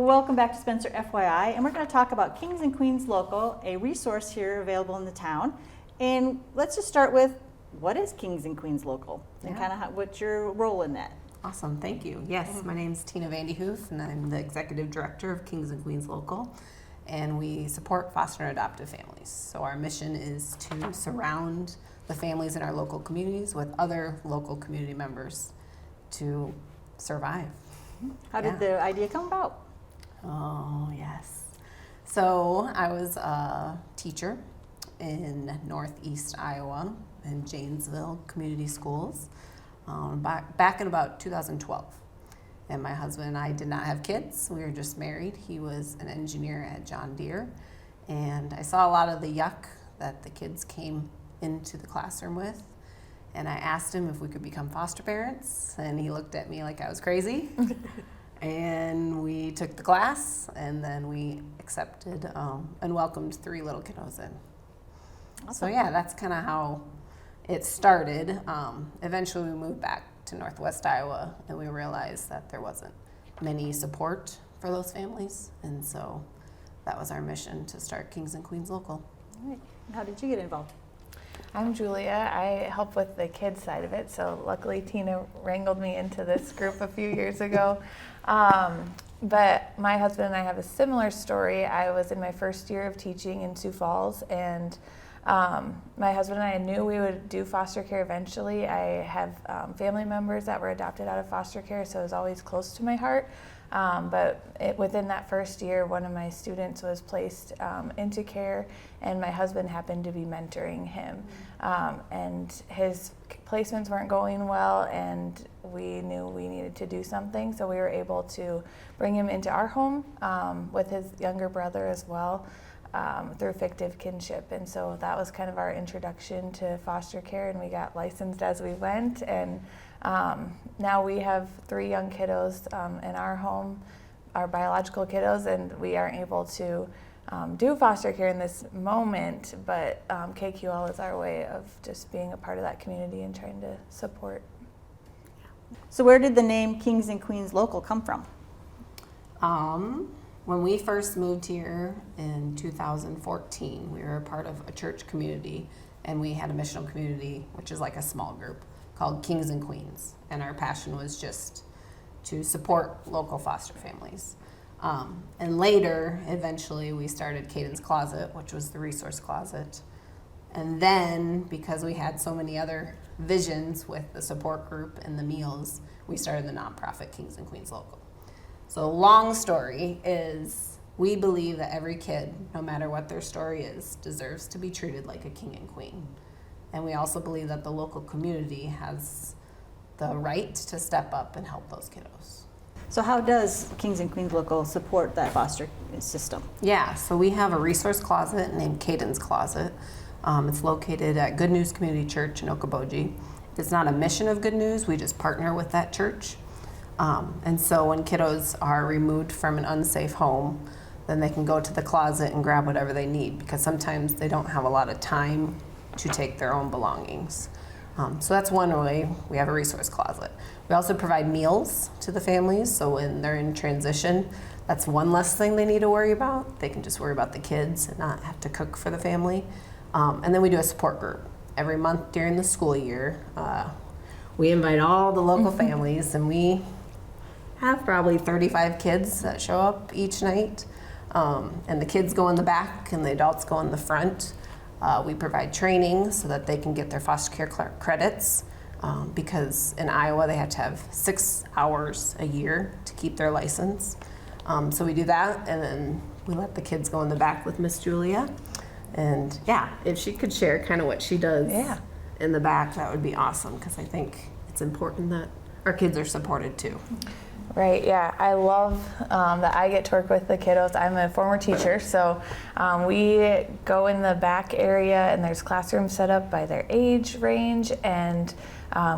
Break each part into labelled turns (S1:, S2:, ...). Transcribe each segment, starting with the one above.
S1: Welcome back to Spencer FYI, and we're going to talk about Kings and Queens Local, a resource here available in the town. And let's just start with, what is Kings and Queens Local, and kind of what's your role in that?
S2: Awesome, thank you. Yes, my name's Tina VandeHoef, and I'm the Executive Director of Kings and Queens Local, and we support foster and adoptive families. So our mission is to surround the families in our local communities with other local community members to survive.
S1: How did the idea come about?
S2: Oh, yes. So I was a teacher in Northeast Iowa in Janesville Community Schools back in about 2012. And my husband and I did not have kids. We were just married. He was an engineer at John Deere. And I saw a lot of the yuck that the kids came into the classroom with. And I asked him if we could become foster parents. And he looked at me like I was crazy. And we took the class, and then we accepted and welcomed 3 little kiddos in. Awesome. So yeah, that's kind of how it started. Eventually we moved back to Northwest Iowa, and we realized that there wasn't many support for those families, and so that was our mission, to start Kings and Queens Local.
S1: All right. How did you get involved?
S3: I'm Julia. I help with the kids side of it, so luckily Tina wrangled me into this group a few years ago. But my husband and I have a similar story. I was in my first year of teaching in Sioux Falls, and my husband and I knew we would do foster care eventually. I have family members that were adopted out of foster care, so it was always close to my heart. But within that first year, one of my students was placed into care, and my husband happened to be mentoring him. And his placements weren't going well, and we knew we needed to do something, so we were able to bring him into our home with his younger brother as well. Through fictive kinship, and so that was kind of our introduction to foster care, and we got licensed as we went, and now we have 3 young kiddos in our home, our biological kiddos, and we aren't able to do foster care in this moment, but KQL is our way of just being a part of that community and trying to support.
S1: So where did the name Kings and Queens Local come from?
S2: When we first moved here in 2014, we were a part of a church community, and we had a missional community, which is like a small group, called Kings and Queens. And our passion was just to support local foster families. And later, eventually, we started Caden's Closet, which was the resource closet. And then, because we had so many other visions with the support group and the meals, we started the nonprofit Kings and Queens Local. So long story is, we believe that every kid, no matter what their story is, deserves to be treated like a king and queen. And we also believe that the local community has the right to step up and help those kiddos.
S1: So how does Kings and Queens Local support that foster system?
S2: Yeah, so we have a resource closet named Caden's Closet. It's located at Good News Community Church in Okoboji. It's not a mission of Good News, we just partner with that church. And so when kiddos are removed from an unsafe home, then they can go to the closet and grab whatever they need, because sometimes they don't have a lot of time to take their own belongings. So that's one way we have a resource closet. We also provide meals to the families, so when they're in transition, that's one less thing they need to worry about. They can just worry about the kids and not have to cook for the family. And then we do a support group. Every month during the school year, we invite all the local families, and we have probably 35 kids that show up each night. And the kids go in the back and the adults go in the front. We provide training so that they can get their foster care credits, because in Iowa they have to have 6 hours a year to keep their license. So we do that, and then we let the kids go in the back with Miss Julia. And yeah, if she could share kind of what she does in the back, that would be awesome, because I think it's important that our kids are supported too.
S3: Right, yeah. I love that I get to work with the kiddos. I'm a former teacher, so we go in the back area, and there's classrooms set up by their age range, and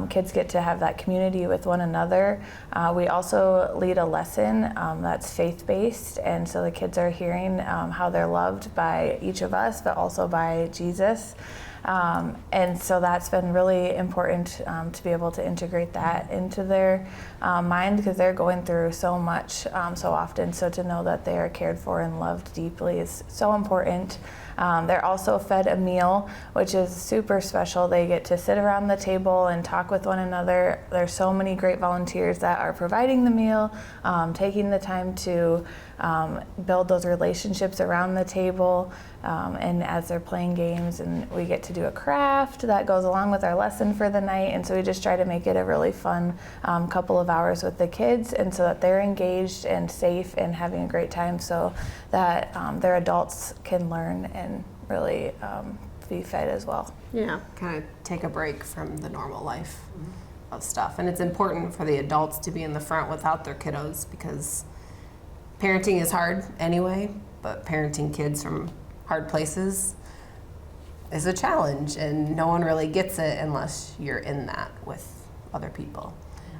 S3: kids get to have that community with one another. We also lead a lesson that's faith-based, and so the kids are hearing how they're loved by each of us, but also by Jesus. And so that's been really important to be able to integrate that into their mind, because they're going through so much so often. So to know that they are cared for and loved deeply is so important. They're also fed a meal, which is super special. They get to sit around the table and talk with one another. There's so many great volunteers that are providing the meal, taking the time to build those relationships around the table, and as they're playing games, and we get to do a craft that goes along with our lesson for the night. And so we just try to make it a really fun couple of hours with the kids, and so that they're engaged and safe and having a great time, so that their adults can learn and really be fed as well.
S2: Yeah, kind of take a break from the normal life of stuff. And it's important for the adults to be in the front without their kiddos, because parenting is hard anyway, but parenting kids from hard places is a challenge, and no one really gets it unless you're in that with other people.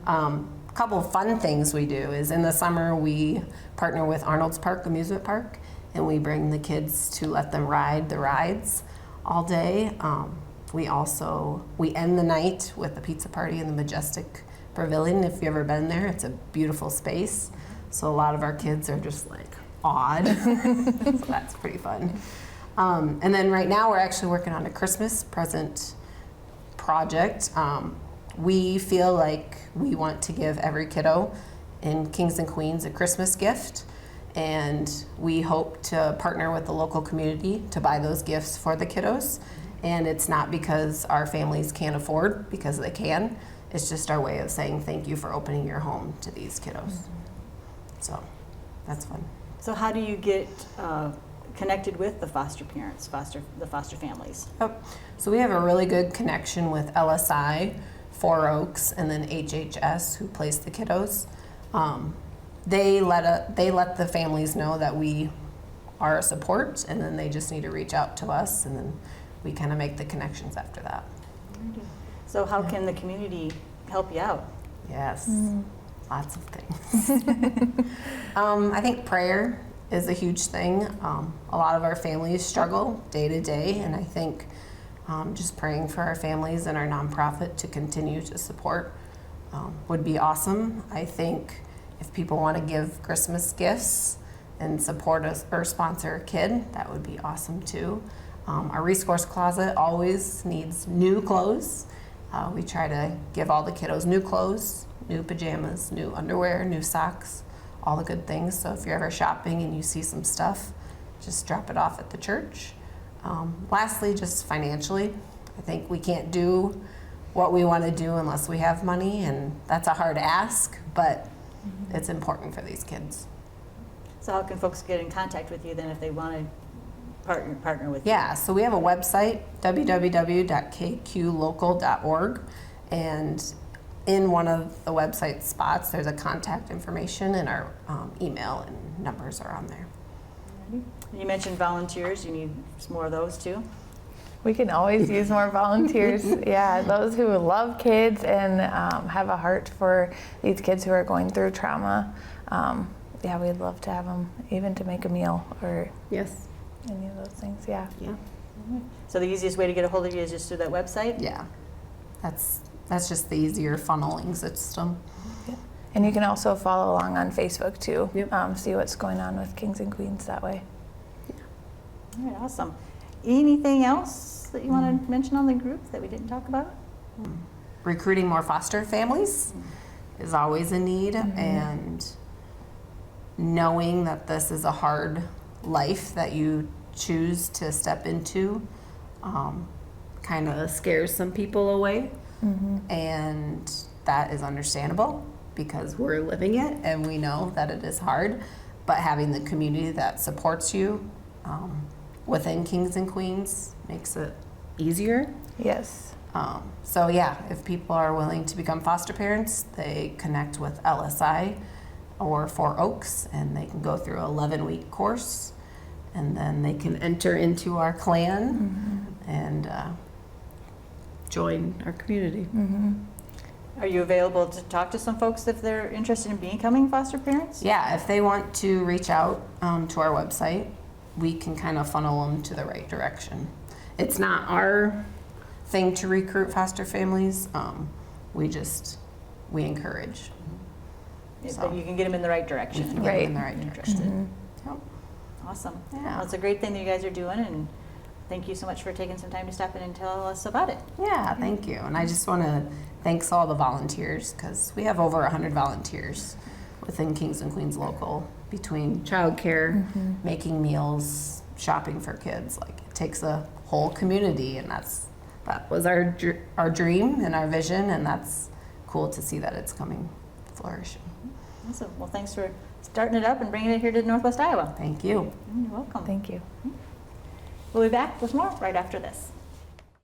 S2: A couple of fun things we do is in the summer we partner with Arnold's Park Amusement Park, and we bring the kids to let them ride the rides all day. We end the night with a pizza party in the Majestic Pavilion. If you've ever been there, it's a beautiful space. So a lot of our kids are just like awed. So that's pretty fun. And then right now we're actually working on a Christmas present project. We feel like we want to give every kiddo in Kings and Queens a Christmas gift, and we hope to partner with the local community to buy those gifts for the kiddos. And it's not because our families can't afford, because they can. It's just our way of saying thank you for opening your home to these kiddos. So that's fun.
S1: So how do you get connected with the foster parents, the foster families?
S2: So we have a really good connection with LSI, Four Oaks, and then HHS, who place the kiddos. They let the families know that we are a support, and then they just need to reach out to us, and then we kind of make the connections after that.
S1: So how can the community help you out?
S2: Yes, lots of things. I think prayer is a huge thing. A lot of our families struggle day to day, and I think just praying for our families and our nonprofit to continue to support would be awesome. I think if people want to give Christmas gifts and support us or sponsor a kid, that would be awesome too. Our resource closet always needs new clothes. We try to give all the kiddos new clothes, new pajamas, new underwear, new socks, all the good things. So if you're ever shopping and you see some stuff, just drop it off at the church. Lastly, just financially, I think we can't do what we want to do unless we have money, and that's a hard ask, but it's important for these kids.
S1: So how can folks get in contact with you then if they want to partner with you?
S2: Yeah, so we have a website, www.kqlocal.org, and in one of the website spots, there's a contact information, and our email and numbers are on there.
S1: You mentioned volunteers. You need some more of those too?
S3: We can always use more volunteers. Yeah, those who love kids and have a heart for these kids who are going through trauma. Yeah, we'd love to have them, even to make a meal or
S2: Yes.
S3: any of those things. Yeah.
S2: Yeah.
S1: So the easiest way to get a hold of you is just through that website?
S2: Yeah. That's just the easier funneling system.
S3: And you can also follow along on Facebook too.
S2: Yep.
S3: See what's going on with Kings and Queens that way.
S1: All right, awesome. Anything else that you want to mention on the group that we didn't talk about?
S2: Recruiting more foster families is always a need, and knowing that this is a hard life that you choose to step into kind of scares some people away, and that is understandable because we're living it and we know that it is hard, but having the community that supports you within Kings and Queens makes it easier.
S3: Yes.
S2: So yeah, if people are willing to become foster parents, they connect with LSI or Four Oaks, and they can go through an 11-week course, and then they can enter into our clan and join our community.
S1: Are you available to talk to some folks if they're interested in becoming foster parents?
S2: Yeah, if they want to reach out to our website, we can kind of funnel them to the right direction. It's not our thing to recruit foster families. We encourage.
S1: That you can get them in the right
S2: We
S1: direction.
S2: can get
S3: Right.
S2: them in the right direction. Yep.
S1: Awesome.
S2: Yeah.
S1: Well, it's a great thing that you guys are doing, and thank you so much for taking some time to stop in and tell us about it.
S2: Yeah, thank you. And I just want to thanks all the volunteers, because we have over 100 volunteers within Kings and Queens local, between childcare, making meals, shopping for kids. Like, it takes a whole community, and that was our dream and our vision, and that's cool to see that it's coming flourishing.
S1: Awesome. Well, thanks for starting it up and bringing it here to Northwest Iowa.
S2: Thank you.
S1: You're welcome.
S3: Thank you.
S1: We'll be back with more right after this.